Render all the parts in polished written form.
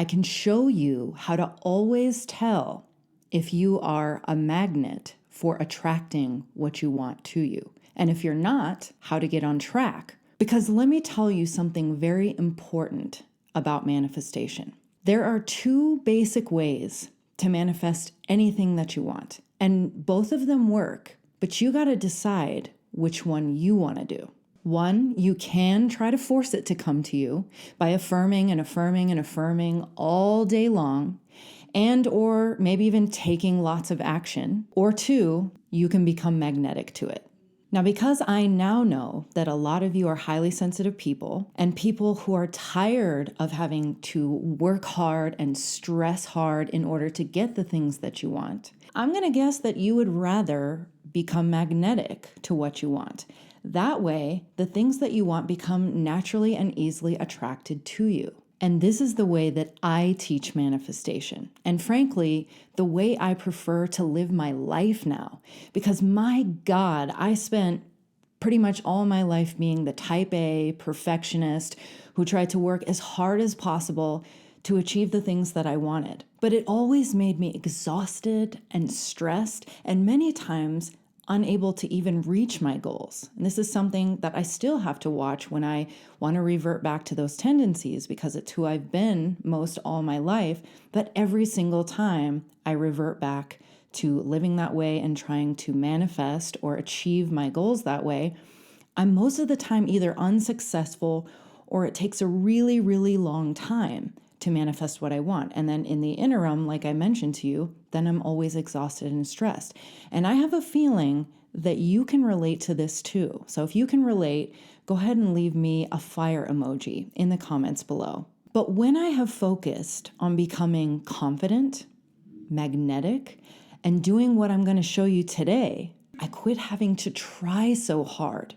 I can show you how to always tell if you are a magnet for attracting what you want to you. And if you're not, how to get on track. Because let me tell you something very important about manifestation. There are two basic ways to manifest anything that you want, and both of them work, but you got to decide which one you want to do. One, you can try to force it to come to you by affirming and affirming and affirming all day long, and or maybe even taking lots of action. Or two, you can become magnetic to it. Now, because I now know that a lot of you are highly sensitive people and people who are tired of having to work hard and stress hard in order to get the things that you want, I'm going to guess that you would rather become magnetic to what you want. That way, the things that you want become naturally and easily attracted to you. And this is the way that I teach manifestation. And frankly, the way I prefer to live my life now. Because my God, I spent pretty much all my life being the type A perfectionist who tried to work as hard as possible to achieve the things that I wanted. But it always made me exhausted and stressed, and many times unable to even reach my goals. And this is something that I still have to watch when I want to revert back to those tendencies, because it's who I've been most all my life. But every single time I revert back to living that way and trying to manifest or achieve my goals that way, I'm most of the time either unsuccessful or it takes a really, really long time to manifest what I want. And then in the interim, like I mentioned to you, then I'm always exhausted and stressed. And I have a feeling that you can relate to this too. So if you can relate, go ahead and leave me a fire emoji in the comments below. But when I have focused on becoming confident, magnetic, and doing what I'm going to show you today, I quit having to try so hard.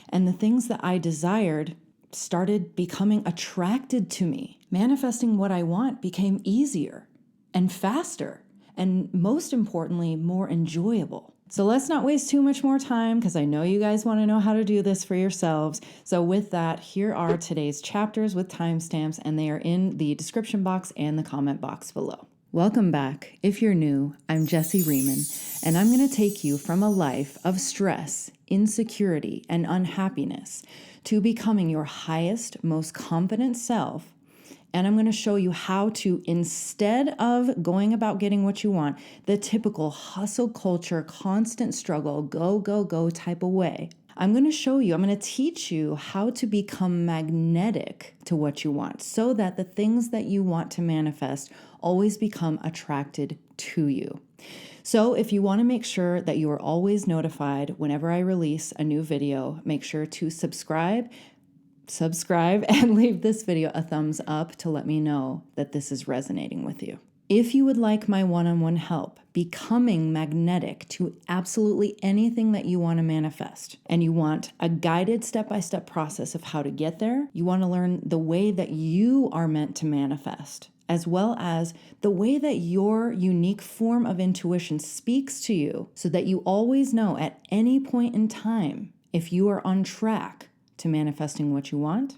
And the things that I desired started becoming attracted to me. Manifesting what I want became easier and faster, and most importantly, more enjoyable. So let's not waste too much more time, because I know you guys want to know how to do this for yourselves. So with that, here are today's chapters with timestamps, and they are in the description box and the comment box below. Welcome back. If you're new, I'm Jessie Riemann, and I'm going to take you from a life of stress, insecurity, and unhappiness to becoming your highest, most confident self. And I'm going to show you how to, instead of going about getting what you want, the typical hustle culture, constant struggle, go, go, go type of way, I'm going to teach you how to become magnetic to what you want, so that the things that you want to manifest always become attracted to you. So if you want to make sure that you are always notified whenever I release a new video, make sure to subscribe, and leave this video a thumbs up to let me know that this is resonating with you. If you would like my one-on-one help becoming magnetic to absolutely anything that you want to manifest, and you want a guided step-by-step process of how to get there, you want to learn the way that you are meant to manifest, as well as the way that your unique form of intuition speaks to you, so that you always know at any point in time if you are on track to manifesting what you want,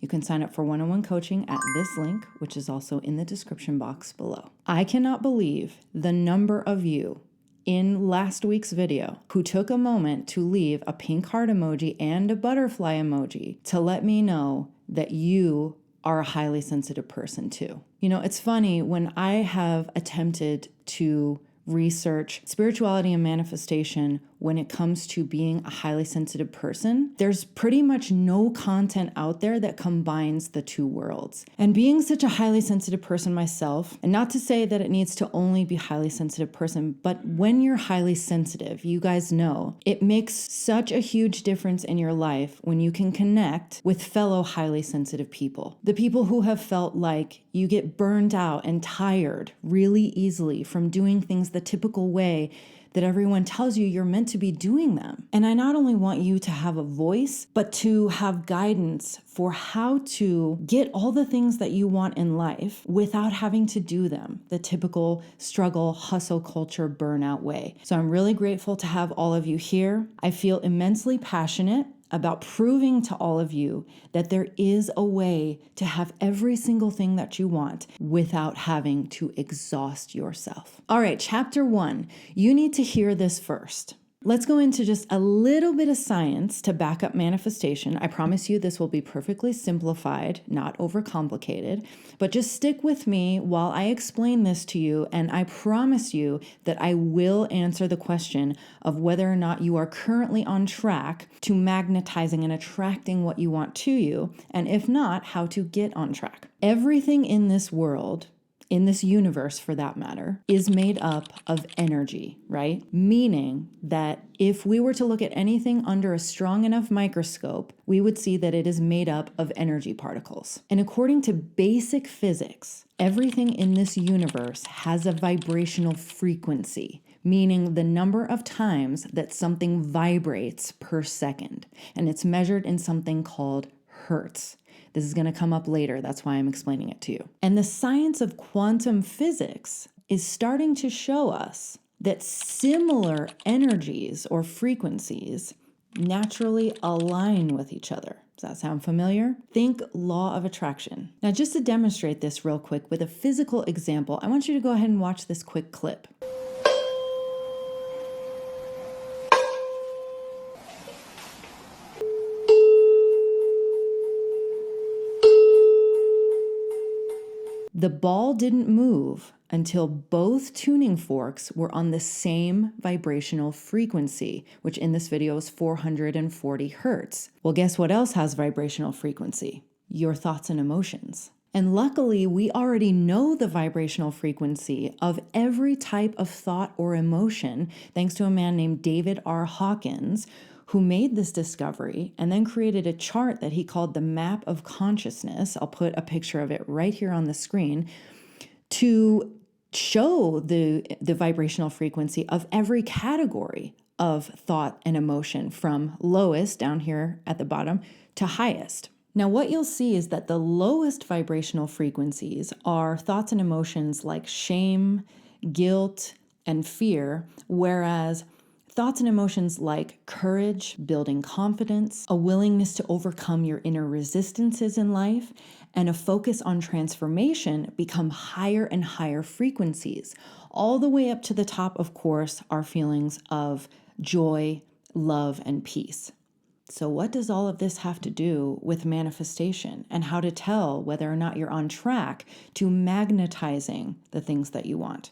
you can sign up for one-on-one coaching at this link, which is also in the description box below. I cannot believe the number of you in last week's video who took a moment to leave a pink heart emoji and a butterfly emoji to let me know that you are a highly sensitive person too. You know, it's funny, when I have attempted to research spirituality and manifestation when it comes to being a highly sensitive person, there's pretty much no content out there that combines the two worlds. And being such a highly sensitive person myself, and not to say that it needs to only be a highly sensitive person, but when you're highly sensitive, you guys know, it makes such a huge difference in your life when you can connect with fellow highly sensitive people. The people who have felt like you get burned out and tired really easily from doing things the typical way that everyone tells you you're meant to be doing them. And I not only want you to have a voice, but to have guidance for how to get all the things that you want in life without having to do them the typical struggle, hustle culture, burnout way. So I'm really grateful to have all of you here. I feel immensely passionate about proving to all of you that there is a way to have every single thing that you want without having to exhaust yourself. All right, chapter 1. You need to hear this first. Let's go into just a little bit of science to back up manifestation. I promise you this will be perfectly simplified, not overcomplicated, but just stick with me while I explain this to you, and I promise you that I will answer the question of whether or not you are currently on track to magnetizing and attracting what you want to you, and if not, how to get on track. Everything in this world, in this universe for that matter, is made up of energy, right? Meaning that if we were to look at anything under a strong enough microscope, we would see that it is made up of energy particles. And according to basic physics, everything in this universe has a vibrational frequency, meaning the number of times that something vibrates per second. And it's measured in something called hertz. This is going to come up later. That's why I'm explaining it to you. And the science of quantum physics is starting to show us that similar energies or frequencies naturally align with each other. Does that sound familiar? Think law of attraction. Now, just to demonstrate this real quick with a physical example, I want you to go ahead and watch this quick clip. The ball didn't move until both tuning forks were on the same vibrational frequency, which in this video is 440 hertz. Well, guess what else has vibrational frequency? Your thoughts and emotions. And luckily, we already know the vibrational frequency of every type of thought or emotion, thanks to a man named David R. Hawkins, who made this discovery and then created a chart that he called the map of consciousness. I'll put a picture of it right here on the screen to show the vibrational frequency of every category of thought and emotion, from lowest down here at the bottom to highest. Now, what you'll see is that the lowest vibrational frequencies are thoughts and emotions like shame, guilt, and fear, whereas thoughts and emotions like courage, building confidence, a willingness to overcome your inner resistances in life, and a focus on transformation become higher and higher frequencies. All the way up to the top, of course, are feelings of joy, love, and peace. So what does all of this have to do with manifestation and how to tell whether or not you're on track to magnetizing the things that you want?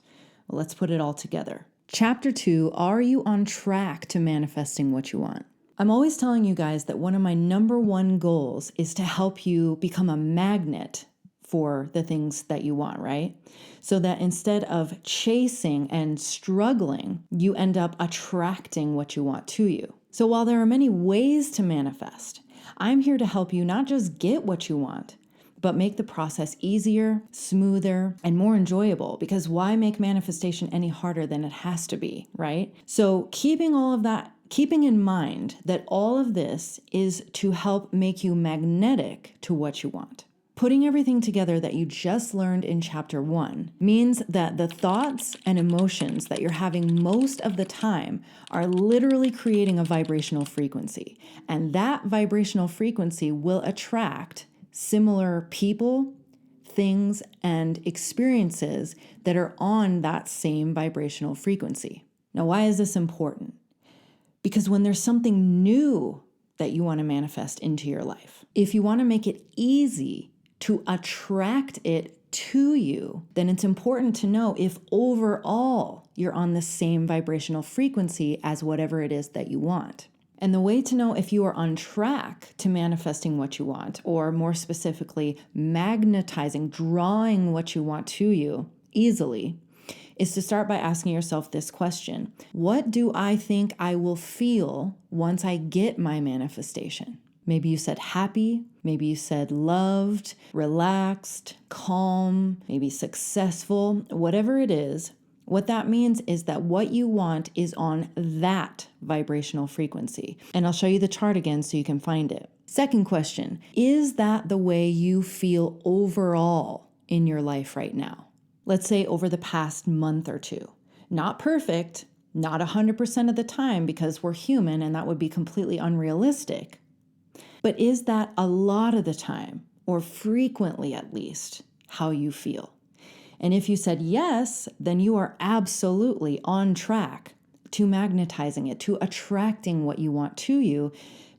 Well, let's put it all together. Chapter 2, are you on track to manifesting what you want? I'm always telling you guys that one of my number one goals is to help you become a magnet for the things that you want, right? So that instead of chasing and struggling, you end up attracting what you want to you. So while there are many ways to manifest, I'm here to help you not just get what you want, but make the process easier, smoother, and more enjoyable, because why make manifestation any harder than it has to be, right? So keeping in mind that all of this is to help make you magnetic to what you want. Putting everything together that you just learned in chapter 1 means that the thoughts and emotions that you're having most of the time are literally creating a vibrational frequency. And that vibrational frequency will attract similar people, things, and experiences that are on that same vibrational frequency. Now, why is this important? Because when there's something new that you want to manifest into your life, if you want to make it easy to attract it to you, then it's important to know if overall you're on the same vibrational frequency as whatever it is that you want. And the way to know if you are on track to manifesting what you want, or more specifically, magnetizing, drawing what you want to you easily, is to start by asking yourself this question: what do I think I will feel once I get my manifestation? Maybe you said happy, maybe you said loved, relaxed, calm, maybe successful, whatever it is. What that means is that what you want is on that vibrational frequency. And I'll show you the chart again so you can find it. Second question, is that the way you feel overall in your life right now? Let's say over the past month or two. Not perfect, not 100% of the time, because we're human and that would be completely unrealistic. But is that a lot of the time, or frequently at least, how you feel? And if you said yes, then you are absolutely on track to magnetizing it, to attracting what you want to you,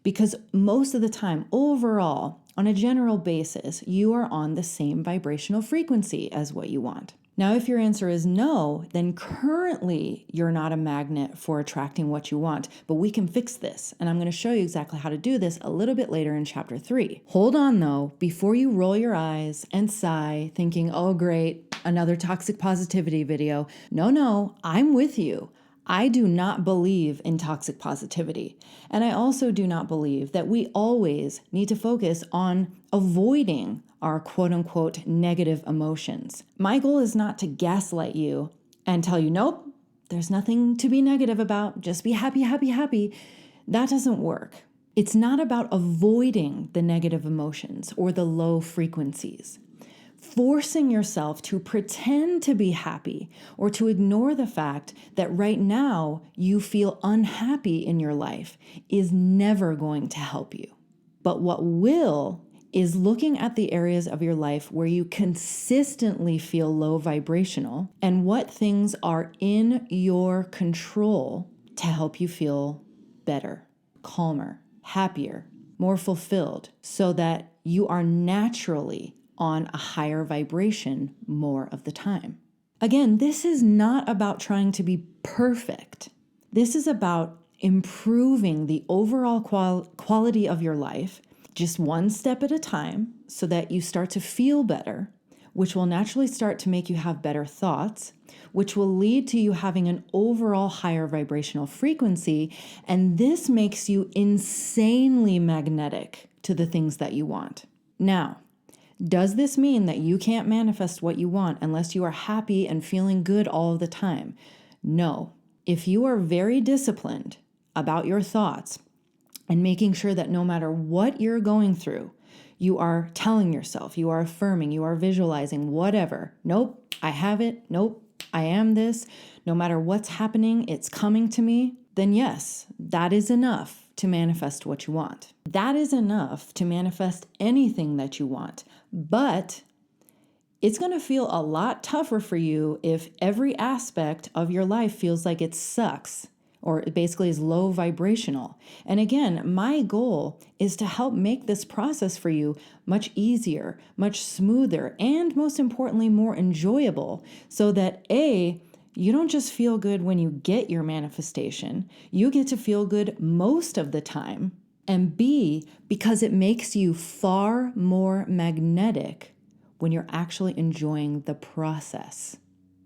because most of the time, overall, on a general basis, you are on the same vibrational frequency as what you want. Now, if your answer is no, then currently you're not a magnet for attracting what you want, but we can fix this. And I'm going to show you exactly how to do this a little bit later in chapter 3. Hold on though, before you roll your eyes and sigh, thinking, oh great, another toxic positivity video. No, I'm with you. I do not believe in toxic positivity. And I also do not believe that we always need to focus on avoiding our quote unquote negative emotions. My goal is not to gaslight you and tell you, nope, there's nothing to be negative about. Just be happy, happy, happy. That doesn't work. It's not about avoiding the negative emotions or the low frequencies. Forcing yourself to pretend to be happy or to ignore the fact that right now you feel unhappy in your life is never going to help you. But what will is looking at the areas of your life where you consistently feel low vibrational and what things are in your control to help you feel better, calmer, happier, more fulfilled, so that you are naturally on a higher vibration more of the time. Again, this is not about trying to be perfect. This is about improving the overall quality of your life, just one step at a time, so that you start to feel better, which will naturally start to make you have better thoughts, which will lead to you having an overall higher vibrational frequency. And this makes you insanely magnetic to the things that you want. Now, does this mean that you can't manifest what you want unless you are happy and feeling good all the time? No. If you are very disciplined about your thoughts and making sure that no matter what you're going through, you are telling yourself, you are affirming, you are visualizing, whatever. Nope, I have it. Nope, I am this. No matter what's happening, it's coming to me. Then yes, that is enough to manifest what you want. That is enough to manifest anything that you want. But it's going to feel a lot tougher for you if every aspect of your life feels like it sucks or it basically is low vibrational. And again, my goal is to help make this process for you much easier, much smoother, and most importantly, more enjoyable, so that A, you don't just feel good when you get your manifestation, you get to feel good most of the time, and B, because it makes you far more magnetic when you're actually enjoying the process.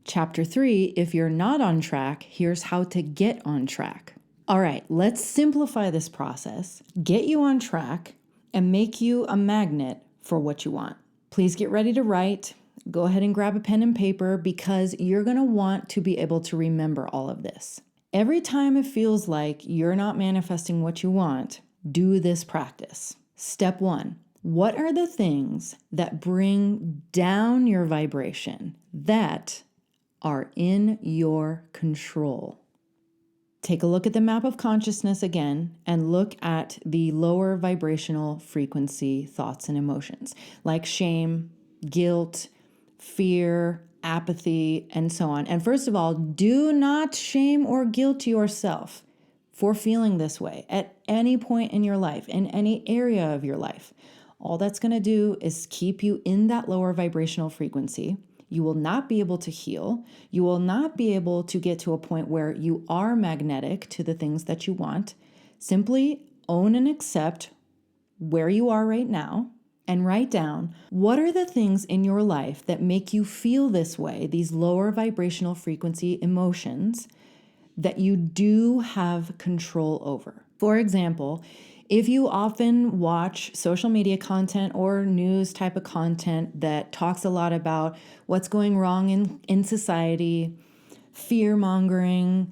Chapter 3, if you're not on track, here's how to get on track. All right, let's simplify this process, get you on track, and make you a magnet for what you want. Please get ready to write. Go ahead and grab a pen and paper because you're going to want to be able to remember all of this. Every time it feels like you're not manifesting what you want, do this practice. Step 1. What are the things that bring down your vibration that are in your control? Take a look at the map of consciousness again and look at the lower vibrational frequency thoughts and emotions like shame, guilt, fear, apathy, and so on. And first of all, do not shame or guilt yourself for feeling this way at any point in your life, in any area of your life. All that's going to do is keep you in that lower vibrational frequency. You will not be able to heal. You will not be able to get to a point where you are magnetic to the things that you want. Simply own and accept where you are right now and write down what are the things in your life that make you feel this way, these lower vibrational frequency emotions that you do have control over. For example, if you often watch social media content or news type of content that talks a lot about what's going wrong in society, fear-mongering,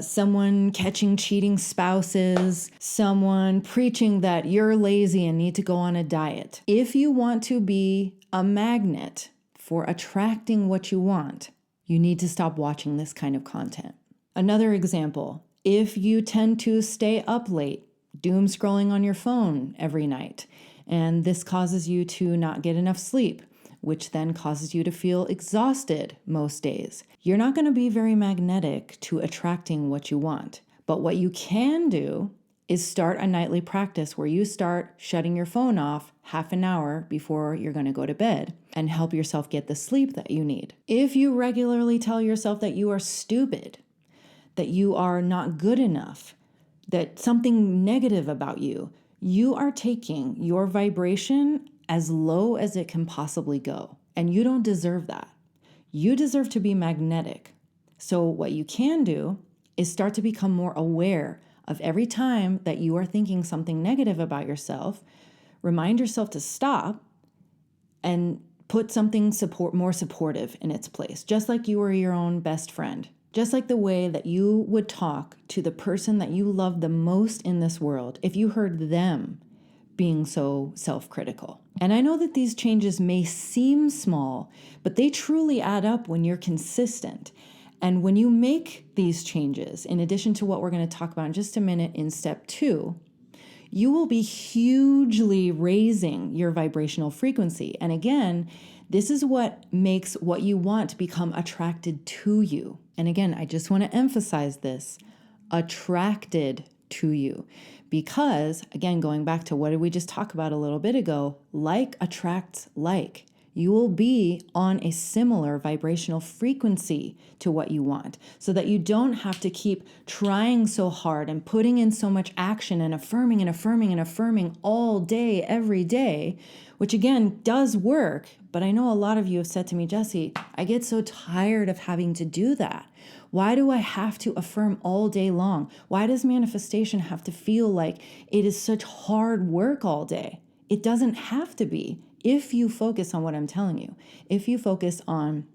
someone catching cheating spouses, someone preaching that you're lazy and need to go on a diet. If you want to be a magnet for attracting what you want, you need to stop watching this kind of content. Another example, if you tend to stay up late doom scrolling on your phone every night. And this causes you to not get enough sleep, which then causes you to feel exhausted most days. You're not going to be very magnetic to attracting what you want. But what you can do is start a nightly practice where you start shutting your phone off half an hour before you're going to go to bed and help yourself get the sleep that you need. If you regularly tell yourself that you are stupid, that you are not good enough, that something negative about you, you are taking your vibration as low as it can possibly go. And you don't deserve that. You deserve to be magnetic. So what you can do is start to become more aware of every time that you are thinking something negative about yourself. Remind yourself to stop and put something more supportive in its place, just like you were your own best friend. Just like the way that you would talk to the person that you love the most in this world if you heard them being so self-critical. And I know that these changes may seem small, but they truly add up when you're consistent. And when you make these changes, in addition to what we're going to talk about in just a minute in step 2, you will be hugely raising your vibrational frequency. And again, this is what makes what you want become attracted to you. And again, I just want to emphasize this, attracted to you. Because, again, going back to what did we just talk about a little bit ago, like attracts like. You will be on a similar vibrational frequency to what you want so that you don't have to keep trying so hard and putting in so much action and affirming and affirming and affirming all day, every day, which again does work. But I know a lot of you have said to me, Jessie, I get so tired of having to do that. Why do I have to affirm all day long? Why does manifestation have to feel like it is such hard work all day? It doesn't have to be. If you focus on what I'm telling you, if you focus on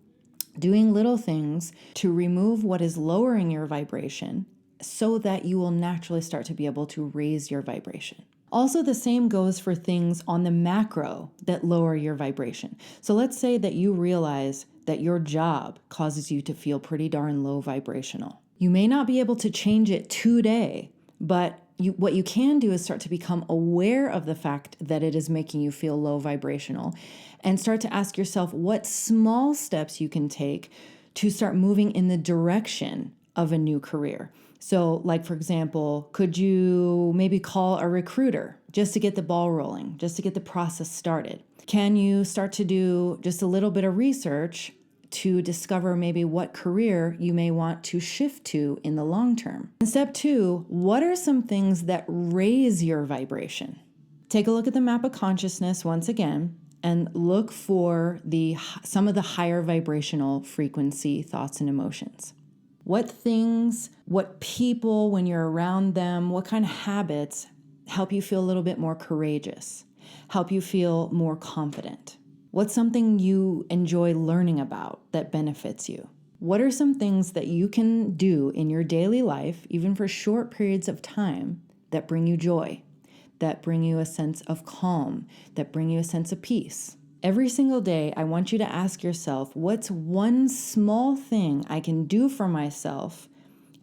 doing little things to remove what is lowering your vibration so that you will naturally start to be able to raise your vibration. Also, the same goes for things on the macro that lower your vibration. So let's say that you realize that your job causes you to feel pretty darn low vibrational. You may not be able to change it today, but what you can do is start to become aware of the fact that it is making you feel low vibrational and start to ask yourself what small steps you can take to start moving in the direction of a new career. So like, for example, could you maybe call a recruiter just to get the ball rolling, just to get the process started? Can you start to do just a little bit of research to discover maybe what career you may want to shift to in the long term? And step 2, what are some things that raise your vibration? Take a look at the map of consciousness once again and look for some of the higher vibrational frequency thoughts and emotions. What things, what people, when you're around them, what kind of habits help you feel a little bit more courageous, help you feel more confident? What's something you enjoy learning about that benefits you? What are some things that you can do in your daily life, even for short periods of time, that bring you joy, that bring you a sense of calm, that bring you a sense of peace? Every single day, I want you to ask yourself, what's one small thing I can do for myself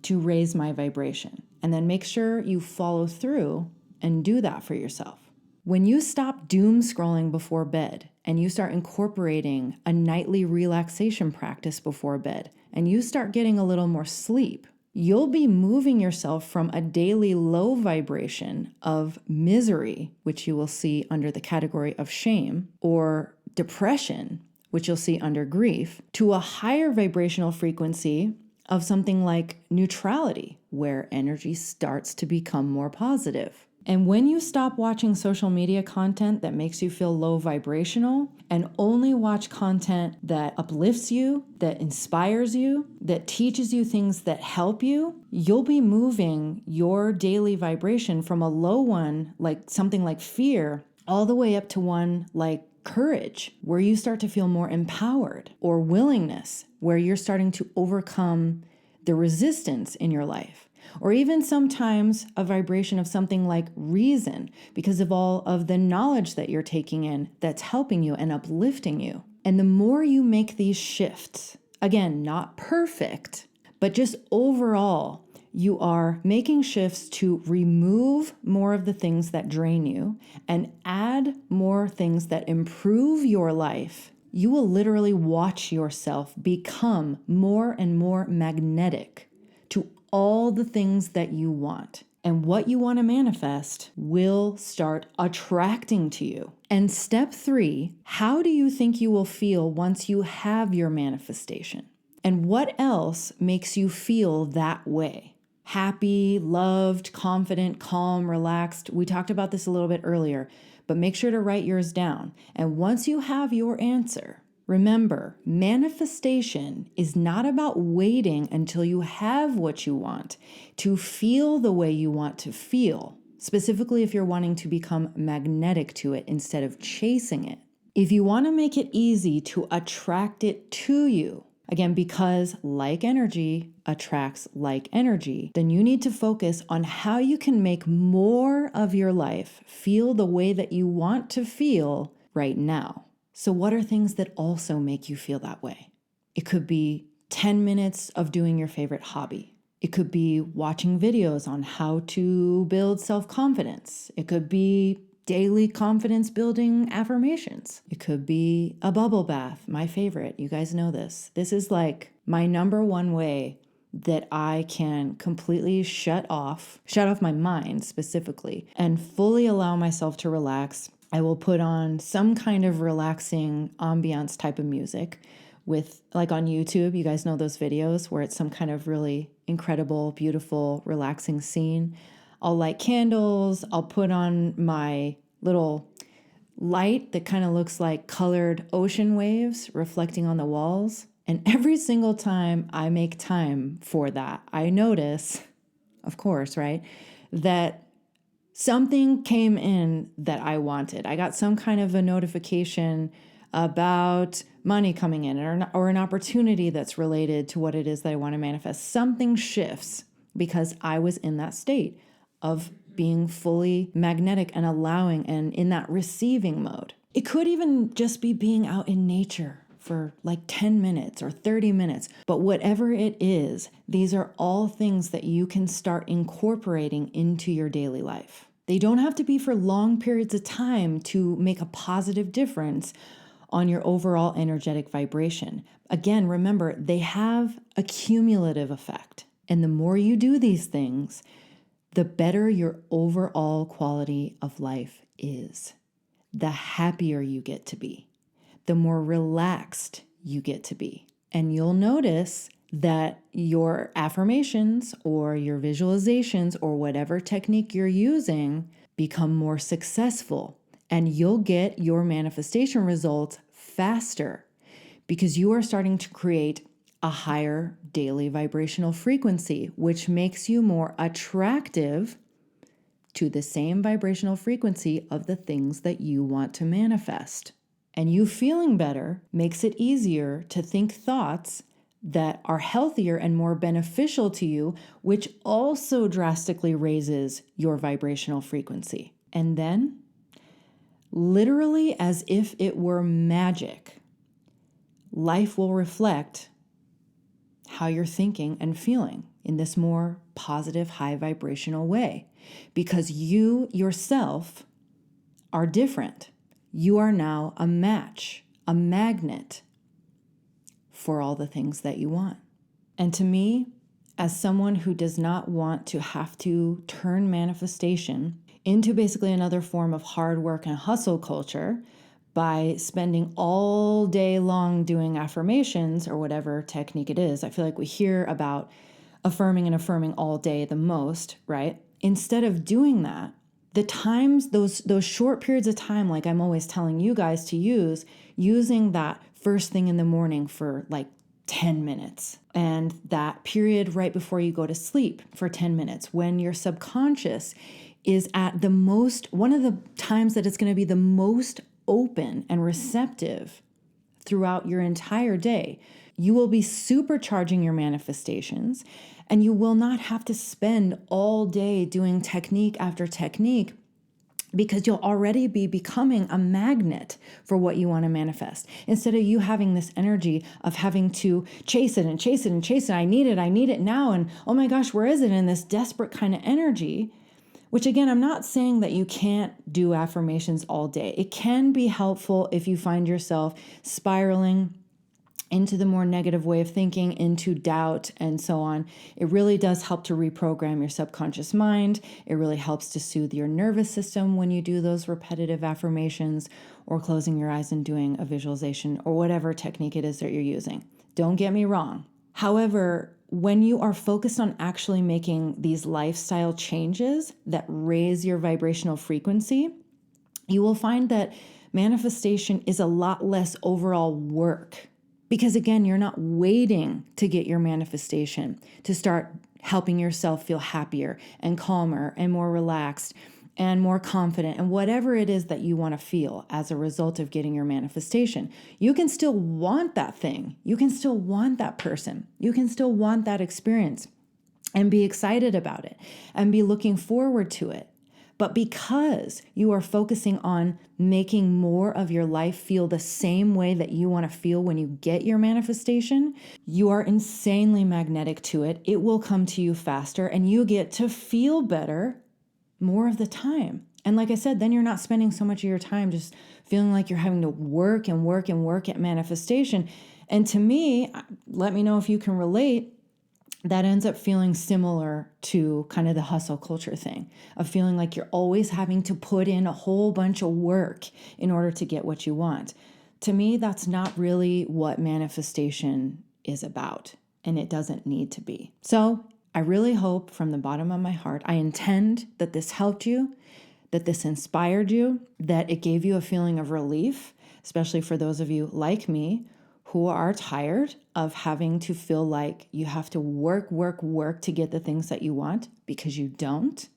to raise my vibration? And then make sure you follow through and do that for yourself. When you stop doom scrolling before bed and you start incorporating a nightly relaxation practice before bed and you start getting a little more sleep, you'll be moving yourself from a daily low vibration of misery, which you will see under the category of shame, or depression, which you'll see under grief, to a higher vibrational frequency of something like neutrality, where energy starts to become more positive. And when you stop watching social media content that makes you feel low vibrational and only watch content that uplifts you, that inspires you, that teaches you things that help you, you'll be moving your daily vibration from a low one, like something like fear, all the way up to one like courage, where you start to feel more empowered, or willingness, where you're starting to overcome the resistance in your life. Or even sometimes a vibration of something like reason, because of all of the knowledge that you're taking in that's helping you and uplifting you. And the more you make these shifts, again, not perfect, but just overall, You are making shifts to remove more of the things that drain you and add more things that improve your life. You will literally watch yourself become more and more magnetic to all the things that you want. And what you want to manifest will start attracting to you. And step 3, how do you think you will feel once you have your manifestation? And what else makes you feel that way? Happy, loved, confident, calm, relaxed. We talked about this a little bit earlier, but make sure to write yours down. And once you have your answer, remember, manifestation is not about waiting until you have what you want to feel the way you want to feel, specifically if you're wanting to become magnetic to it instead of chasing it. If you want to make it easy to attract it to you, again, because like energy attracts like energy, then you need to focus on how you can make more of your life feel the way that you want to feel right now. So what are things that also make you feel that way? It could be 10 minutes of doing your favorite hobby. It could be watching videos on how to build self-confidence. It could be daily confidence building affirmations. It could be a bubble bath, my favorite. You guys know this. This is like my number one way that I can completely shut off my mind specifically, and fully allow myself to relax. I will put on some kind of relaxing ambiance type of music with, like on YouTube, you guys know those videos where it's some kind of really incredible, beautiful, relaxing scene. I'll light candles. I'll put on my little light that kind of looks like colored ocean waves reflecting on the walls. And every single time I make time for that, I notice, of course, right, that something came in that I wanted. I got some kind of a notification about money coming in, or an opportunity that's related to what it is that I want to manifest. Something shifts because I was in that state of being fully magnetic and allowing and in that receiving mode. It could even just be being out in nature for like 10 minutes or 30 minutes. But whatever it is, these are all things that you can start incorporating into your daily life. They don't have to be for long periods of time to make a positive difference on your overall energetic vibration. Again, remember, they have a cumulative effect. And the more you do these things, the better your overall quality of life is. The happier you get to be, the more relaxed you get to be. And you'll notice that your affirmations or your visualizations or whatever technique you're using become more successful, and you'll get your manifestation results faster because you are starting to create a higher daily vibrational frequency, which makes you more attractive to the same vibrational frequency of the things that you want to manifest. And you feeling better makes it easier to think thoughts that are healthier and more beneficial to you, which also drastically raises your vibrational frequency. And then, literally as if it were magic, life will reflect how you're thinking and feeling in this more positive, high vibrational way, because you yourself are different. You are now a match, a magnet for all the things that you want. And to me, as someone who does not want to have to turn manifestation into basically another form of hard work and hustle culture by spending all day long doing affirmations or whatever technique it is, I feel like we hear about affirming all day the most, right? Instead of doing that, the times, those short periods of time, like I'm always telling you guys to use, using that first thing in the morning for like 10 minutes, and that period right before you go to sleep for 10 minutes, when your subconscious is at the most, one of the times that it's going to be the most open and receptive throughout your entire day. You will be supercharging your manifestations, and you will not have to spend all day doing technique after technique because you'll already be becoming a magnet for what you want to manifest. Instead of you having this energy of having to chase it and chase it and chase it. I need it now. And oh my gosh, where is it? In this desperate kind of energy, which again, I'm not saying that you can't do affirmations all day. It can be helpful if you find yourself spiraling into the more negative way of thinking, into doubt, and so on. It really does help to reprogram your subconscious mind. It really helps to soothe your nervous system when you do those repetitive affirmations or closing your eyes and doing a visualization or whatever technique it is that you're using. Don't get me wrong. However, when you are focused on actually making these lifestyle changes that raise your vibrational frequency, you will find that manifestation is a lot less overall work. Because again, you're not waiting to get your manifestation to start helping yourself feel happier and calmer and more relaxed and more confident and whatever it is that you want to feel as a result of getting your manifestation. You can still want that thing. You can still want that person. You can still want that experience and be excited about it and be looking forward to it. But because you are focusing on making more of your life feel the same way that you want to feel when you get your manifestation, you are insanely magnetic to it. It will come to you faster and you get to feel better more of the time. And like I said, then you're not spending so much of your time just feeling like you're having to work and work and work at manifestation. And to me, let me know if you can relate, that ends up feeling similar to kind of the hustle culture thing of feeling like you're always having to put in a whole bunch of work in order to get what you want. To me, that's not really what manifestation is about, and it doesn't need to be. So I really hope from the bottom of my heart, I intend that this helped you, that this inspired you, that it gave you a feeling of relief, especially for those of you like me who are tired of having to feel like you have to work to get the things that you want, because you don't.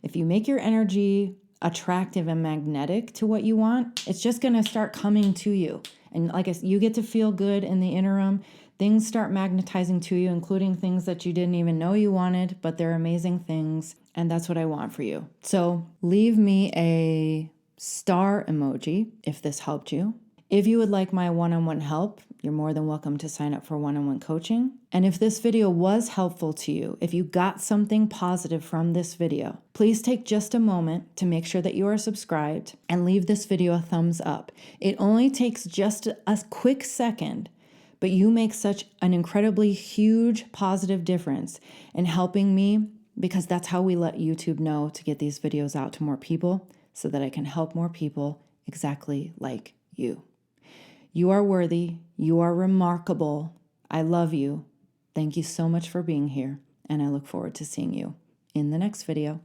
If you make your energy attractive and magnetic to what you want, it's just going to start coming to you. And like I said, you get to feel good in the interim. Things start magnetizing to you, including things that you didn't even know you wanted, but they're amazing things. And that's what I want for you. So leave me a star emoji if this helped you. If you would like my one-on-one help, you're more than welcome to sign up for one-on-one coaching. And if this video was helpful to you, if you got something positive from this video, please take just a moment to make sure that you are subscribed and leave this video a thumbs up. It only takes just a quick second, but you make such an incredibly huge positive difference in helping me, because that's how we let YouTube know to get these videos out to more people so that I can help more people exactly like you. You are worthy. You are remarkable. I love you. Thank you so much for being here, and I look forward to seeing you in the next video.